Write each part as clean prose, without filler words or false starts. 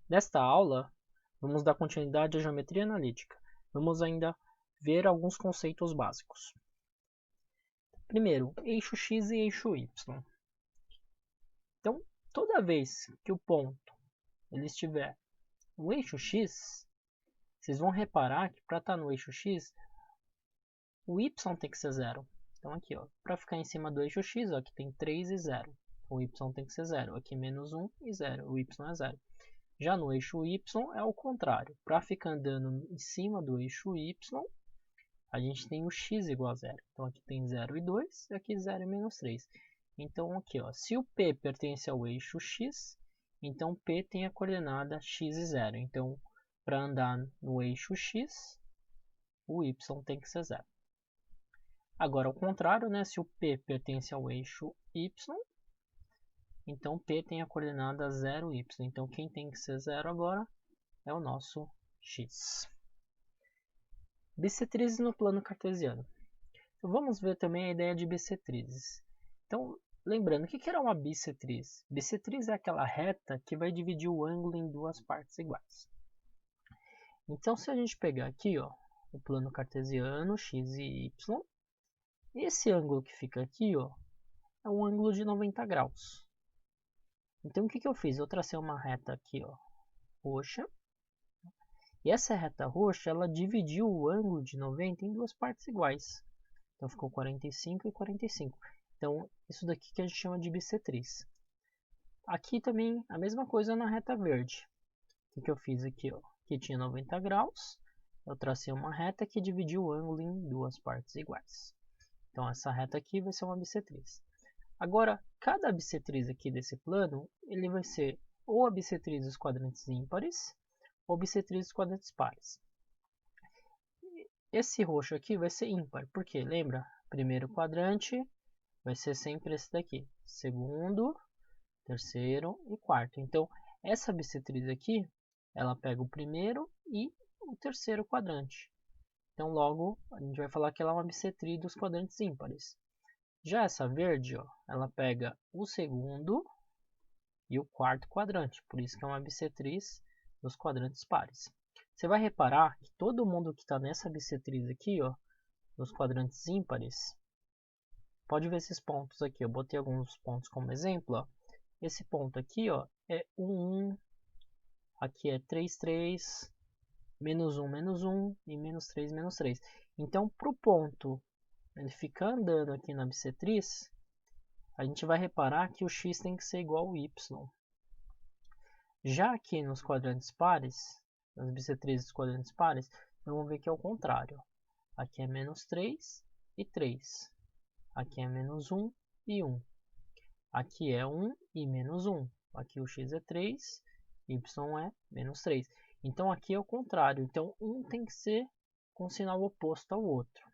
Nesta aula, vamos dar continuidade à geometria analítica. Vamos ainda ver alguns conceitos básicos. Primeiro, eixo x e eixo y. Então, toda vez que o ponto ele estiver no eixo x, vocês vão reparar que para estar no eixo x, o y tem que ser zero. Então aqui, para ficar em cima do eixo x, aqui tem 3 e 0. O y tem que ser 0. Aqui menos 1 e 0. O y é 0. Já no eixo y é o contrário. Para ficar andando em cima do eixo y, a gente tem o x igual a 0. Então aqui tem 0 e 2, e aqui 0 e menos 3. Então aqui, se o P pertence ao eixo x, então P tem a coordenada x e 0. Então, para andar no eixo x, o y tem que ser 0. Agora, ao contrário, se o P pertence ao eixo y, então P tem a coordenada 0y. Então, quem tem que ser 0 agora é o nosso x. Bissetrizes no plano cartesiano. Então, vamos ver também a ideia de bissetrizes. Então, lembrando, o que era uma bissetriz? Bissetriz é aquela reta que vai dividir o ângulo em duas partes iguais. Então, se a gente pegar aqui, o plano cartesiano, x e y, esse ângulo que fica aqui, é um ângulo de 90 graus. Então, o que eu fiz? Eu tracei uma reta aqui, roxa. E essa reta roxa, ela dividiu o ângulo de 90 em duas partes iguais. Então, ficou 45 e 45. Então, isso daqui que a gente chama de bissetriz. Aqui também, a mesma coisa na reta verde. O que eu fiz aqui, que tinha 90 graus. Eu tracei uma reta que dividiu o ângulo em duas partes iguais. Então, essa reta aqui vai ser uma bissetriz. Agora, cada bissetriz aqui desse plano, ele vai ser ou a bissetriz dos quadrantes ímpares, ou bissetriz dos quadrantes pares. Esse roxo aqui vai ser ímpar, porque, lembra? Primeiro quadrante vai ser sempre esse daqui. Segundo, terceiro e quarto. Então, essa bissetriz aqui, ela pega o primeiro e o terceiro quadrante. Então, logo, a gente vai falar que ela é uma bissetriz dos quadrantes ímpares. Já essa verde, ela pega o segundo e o quarto quadrante. Por isso que é uma bissetriz dos quadrantes pares. Você vai reparar que todo mundo que está nessa bissetriz aqui, dos quadrantes ímpares, pode ver esses pontos aqui. Eu botei alguns pontos como exemplo. Esse ponto aqui é 1, 1. Aqui é 3, 3. Menos 1, menos 1 e menos 3, menos 3. Então, para o ponto ele ficar andando aqui na bissetriz, a gente vai reparar que o x tem que ser igual ao y. Já aqui nos quadrantes pares, nas bissetrizes dos quadrantes pares, vamos ver que é o contrário. Aqui é menos 3 e 3. Aqui é menos 1 e 1. Aqui é 1 e menos 1. Aqui o x é 3, y é menos 3. Então, aqui é o contrário. Então, um tem que ser com sinal oposto ao outro.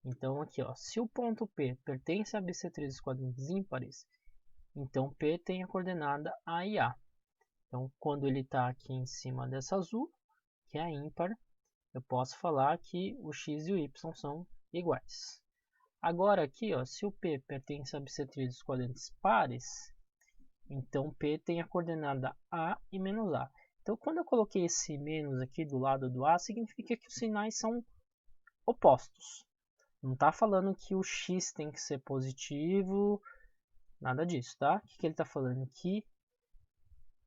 Então, aqui, se o ponto P pertence à bissetriz dos quadrantes ímpares, então P tem a coordenada A e A. Então, quando ele está aqui em cima dessa azul, que é a ímpar, eu posso falar que o x e o y são iguais. Agora, aqui, se o P pertence à bissetriz dos quadrantes pares, então P tem a coordenada A e menos A. Então, quando eu coloquei esse menos aqui do lado do A, significa que os sinais são opostos. Não está falando que o x tem que ser positivo, nada disso, tá? O que ele está falando? Que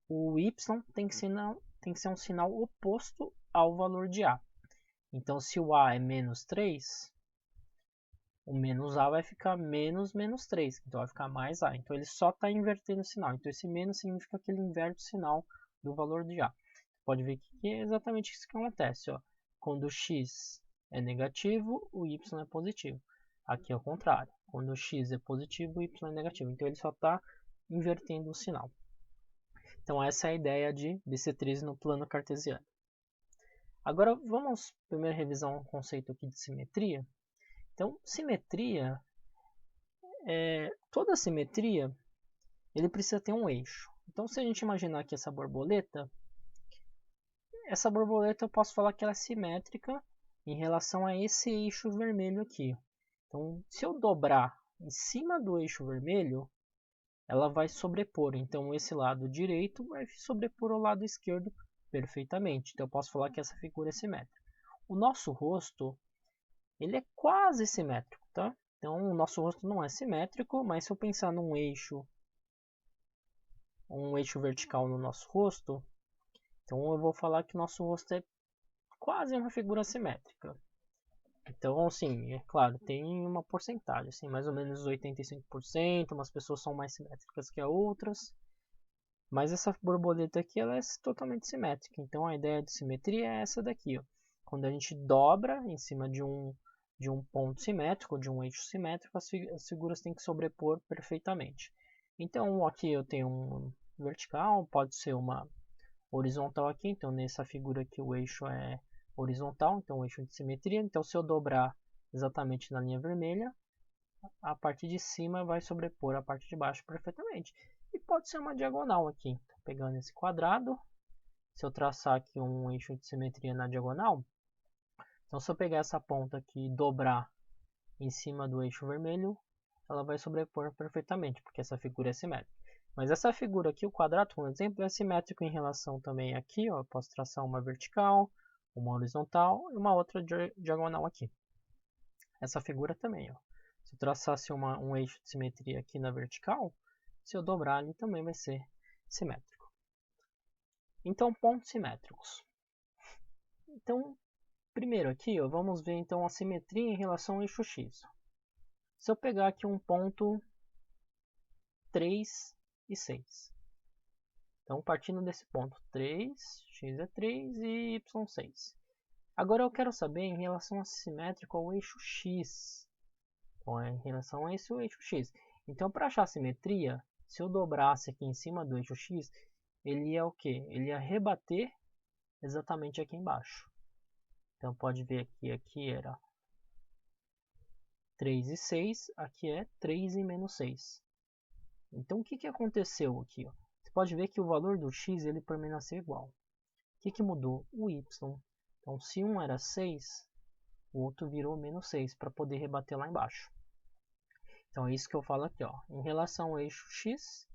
o y tem que ser um sinal oposto ao valor de A. Então, se o A é menos 3, o menos A vai ficar menos menos 3, então vai ficar mais A. Então, ele só está invertendo o sinal. Então, esse menos significa que ele inverte o sinal do valor de A. Pode ver que é exatamente isso que acontece. Quando o x é negativo, o y é positivo. Aqui é o contrário. Quando o x é positivo, o y é negativo. Então, ele só está invertendo o sinal. Então, essa é a ideia de bissetriz no plano cartesiano. Agora, vamos primeiro revisar um conceito aqui de simetria. Então, simetria, toda simetria, ele precisa ter um eixo. Então, se a gente imaginar aqui essa borboleta eu posso falar que ela é simétrica em relação a esse eixo vermelho aqui. Então, se eu dobrar em cima do eixo vermelho, ela vai sobrepor. Então, esse lado direito vai sobrepor o lado esquerdo perfeitamente. Então, eu posso falar que essa figura é simétrica. O nosso rosto, ele é quase simétrico, tá? Então, o nosso rosto não é simétrico, mas se eu pensar num eixo, um eixo vertical no nosso rosto, então eu vou falar que o nosso rosto é quase uma figura simétrica. Então, assim, é claro, tem uma porcentagem, assim, mais ou menos 85%, umas pessoas são mais simétricas que outras, mas essa borboleta aqui, ela é totalmente simétrica, então a ideia de simetria é essa daqui, ó. Quando a gente dobra em cima de um ponto simétrico, de um eixo simétrico, as figuras têm que sobrepor perfeitamente. Então, aqui eu tenho um vertical, pode ser uma horizontal aqui, então nessa figura aqui o eixo é horizontal, então o eixo de simetria. Então se eu dobrar exatamente na linha vermelha, a parte de cima vai sobrepor a parte de baixo perfeitamente. E pode ser uma diagonal aqui. Então, pegando esse quadrado, se eu traçar aqui um eixo de simetria na diagonal, então se eu pegar essa ponta aqui e dobrar em cima do eixo vermelho, ela vai sobrepor perfeitamente, porque essa figura é simétrica. Mas essa figura aqui, o quadrado, por exemplo, é simétrico em relação também aqui, ó, eu posso traçar uma vertical, uma horizontal e uma outra diagonal aqui. Essa figura também, ó. Se eu traçasse um eixo de simetria aqui na vertical, se eu dobrar ali também vai ser simétrico. Então, pontos simétricos. Então, primeiro aqui, ó, vamos ver então a simetria em relação ao eixo x. Se eu pegar aqui um ponto 3 e 6. Então, partindo desse ponto 3, x é 3 e y 6. Agora eu quero saber em relação a simétrico ao eixo x. Então, é em relação a esse eixo x. Então, para achar a simetria, se eu dobrasse aqui em cima do eixo x, ele ia o quê? Ele ia rebater exatamente aqui embaixo. Então, pode ver que aqui era 3 e 6, aqui é 3 e menos 6. Então, o que aconteceu aqui? Ó? Você pode ver que o valor do x ele permaneceu igual. O que mudou? O y. Então, se um era 6, o outro virou menos 6 para poder rebater lá embaixo. Então, é isso que eu falo aqui. Ó. Em relação ao eixo x,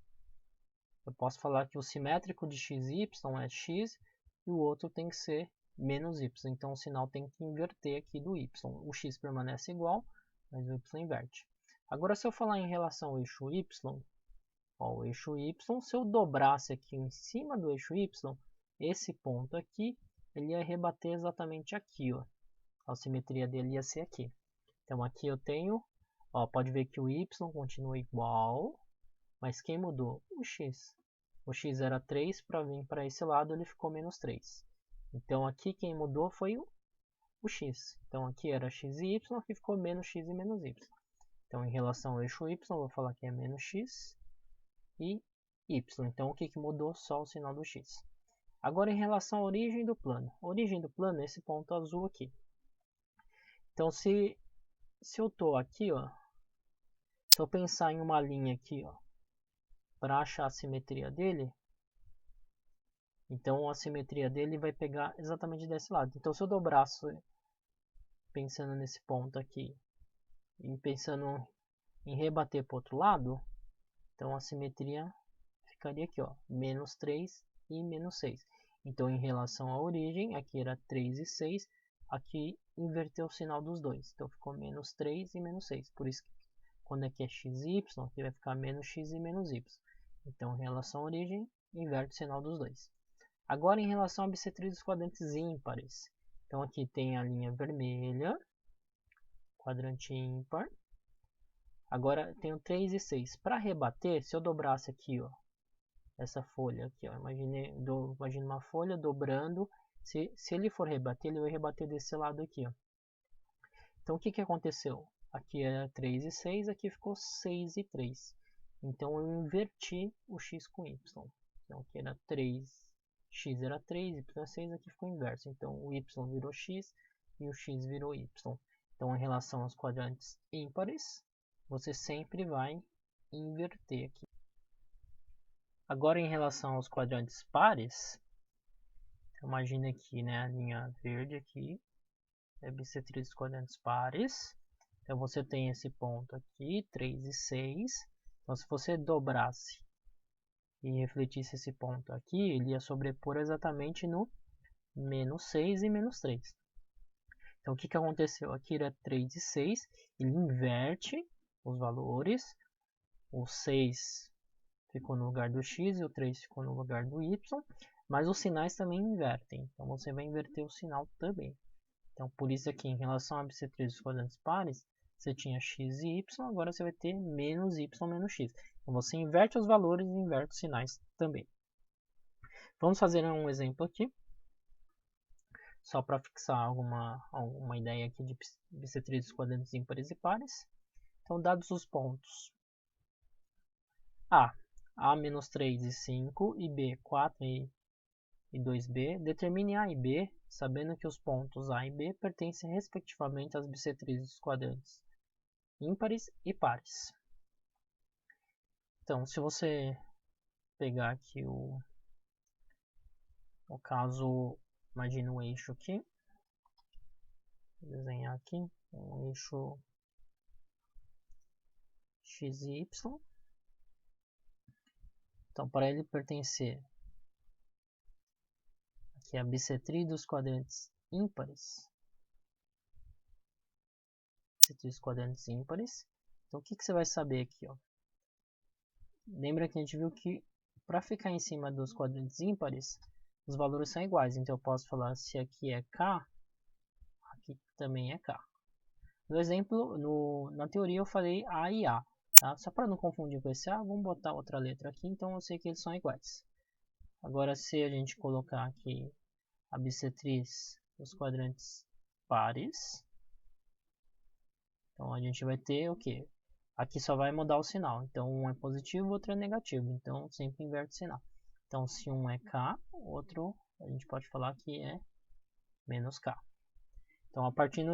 eu posso falar que o simétrico de x e y é x e o outro tem que ser menos y. Então, o sinal tem que inverter aqui do y. O x permanece igual, mas o y inverte. Agora, se eu falar em relação ao eixo y, ó, o eixo y, se eu dobrasse aqui em cima do eixo y, esse ponto aqui, ele ia rebater exatamente aqui, ó. A simetria dele ia ser aqui. Então aqui eu tenho, ó, pode ver que o y continua igual, mas quem mudou? O x. O x era 3, para vir para esse lado ele ficou menos 3. Então aqui quem mudou foi o x. Então aqui era x e y, aqui ficou menos x e menos y. Então em relação ao eixo y, eu vou falar que é menos x e y. Então o que mudou? Só o sinal do x. Agora em relação à origem do plano. A origem do plano é esse ponto azul aqui. Então se eu estou aqui, ó, se eu pensar em uma linha aqui, ó, para achar a simetria dele, então a simetria dele vai pegar exatamente desse lado. Então se eu dobrasse pensando nesse ponto aqui e pensando em rebater para o outro lado, então a simetria ficaria aqui, ó, menos 3 e menos 6. Então, em relação à origem, aqui era 3 e 6, aqui inverteu o sinal dos dois. Então, ficou menos 3 e menos 6. Por isso que quando aqui é x e y, aqui vai ficar menos x e menos y. Então, em relação à origem, inverte o sinal dos dois. Agora, em relação à bissetriz dos quadrantes ímpares. Então, aqui tem a linha vermelha, quadrante ímpar. Agora, tenho 3 e 6. Para rebater, se eu dobrasse aqui, ó, essa folha aqui, ó, imagine uma folha dobrando. Se ele for rebater, ele vai rebater desse lado aqui, ó. Então, o que aconteceu? Aqui era 3 e 6, aqui ficou 6 e 3. Então, eu inverti o x com y. Então, aqui era 3, x era 3, y era 6, aqui ficou inverso. Então, o y virou x e o x virou y. Então, em relação aos quadrantes ímpares, você sempre vai inverter aqui. Agora, em relação aos quadrantes pares, imagina aqui, né, a linha verde aqui, é bissetriz dos quadrantes pares. Então, você tem esse ponto aqui, 3 e 6. Então, se você dobrasse e refletisse esse ponto aqui, ele ia sobrepor exatamente no menos 6 e menos 3. Então, o que aconteceu? Aqui era 3 e 6, ele inverte os valores, o 6 ficou no lugar do x e o 3 ficou no lugar do y, mas os sinais também invertem, então você vai inverter o sinal também. Então, por isso aqui, em relação a bissextris dos quadrantes pares, você tinha x e y, agora você vai ter menos y menos x. Então, você inverte os valores e inverte os sinais também. Vamos fazer um exemplo aqui, só para fixar alguma ideia aqui de bissextris dos quadrantes ímpares e pares. Então, dados os pontos A menos 3 e 5, e B 4 e 2B, determine A e B, sabendo que os pontos A e B pertencem respectivamente às bissextris dos quadrantes ímpares e pares. Então, se você pegar aqui o caso, imagina um eixo aqui, vou desenhar aqui um eixo x e y. Então, para ele pertencer aqui a bissextris dos quadrantes ímpares, então o que você vai saber aqui, ó? Lembra que a gente viu que para ficar em cima dos quadrantes ímpares, os valores são iguais. Então eu posso falar se aqui é K, aqui também é K. No exemplo, na teoria eu falei A e A. Tá? Só para não confundir com esse A, vamos botar outra letra aqui, então eu sei que eles são iguais. Agora, se a gente colocar aqui a bissextris dos quadrantes pares, então a gente vai ter o quê? Aqui só vai mudar o sinal. Então, um é positivo, o outro é negativo. Então, sempre inverte o sinal. Então, se um é K, o outro a gente pode falar que é menos K. Então, a partir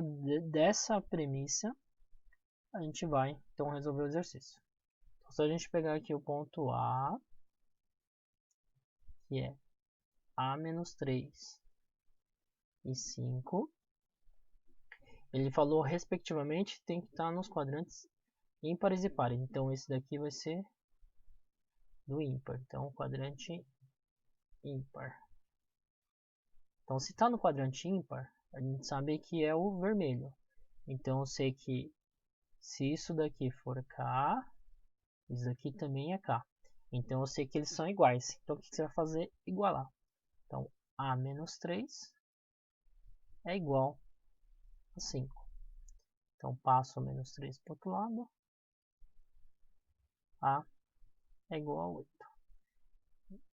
dessa premissa, a gente vai então resolver o exercício. Então, se a gente pegar aqui o ponto A, que é A menos 3 e 5, ele falou respectivamente tem que estar nos quadrantes ímpares e pares. Então, esse daqui vai ser do ímpar. Então, quadrante ímpar. Então, se está no quadrante ímpar, a gente sabe que é o vermelho. Então, eu sei que se isso daqui for K, isso daqui também é K. Então, eu sei que eles são iguais. Então, o que você vai fazer? Igualar. Então, A menos 3 é igual a 5. Então, passo o menos 3 para o outro lado. A é igual a 8.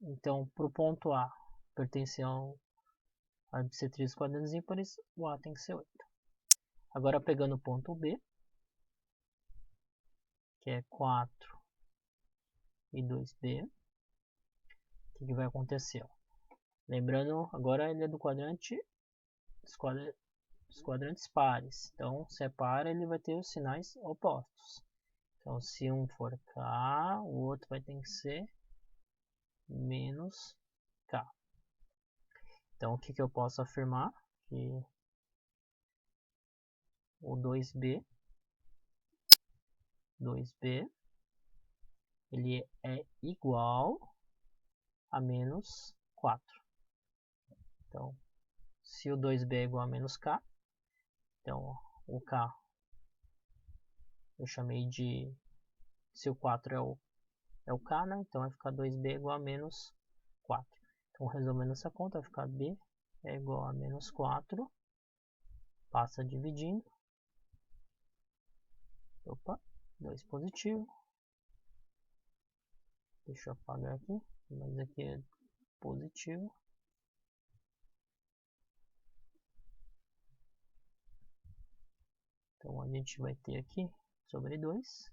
Então, para o ponto A pertencer a bissextris dos quadrantes ímpares, o A tem que ser 8. Agora, pegando o ponto B, que é 4 e 2B, o que vai acontecer? Lembrando, agora ele é do quadrante dos quadrantes pares. Então, separa, ele vai ter os sinais opostos. Então, se um for K, o outro vai ter que ser menos K. Então, o que eu posso afirmar? Que o 2B, ele é igual a menos 4. Então, se o 2B é igual a menos K, então o K eu chamei de, se o 4 é o K, né? Então vai ficar 2B igual a menos 4. Então, resolvendo essa conta, vai ficar B é igual a menos 4. Passa dividindo. Opa, 2 positivo. Deixa eu apagar aqui, mas aqui é positivo. Então, a gente vai ter aqui sobre 2.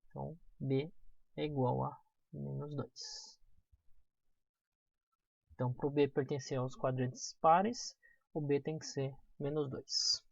Então, B é igual a menos 2. Então, para o B pertencer aos quadrantes pares, o B tem que ser menos 2.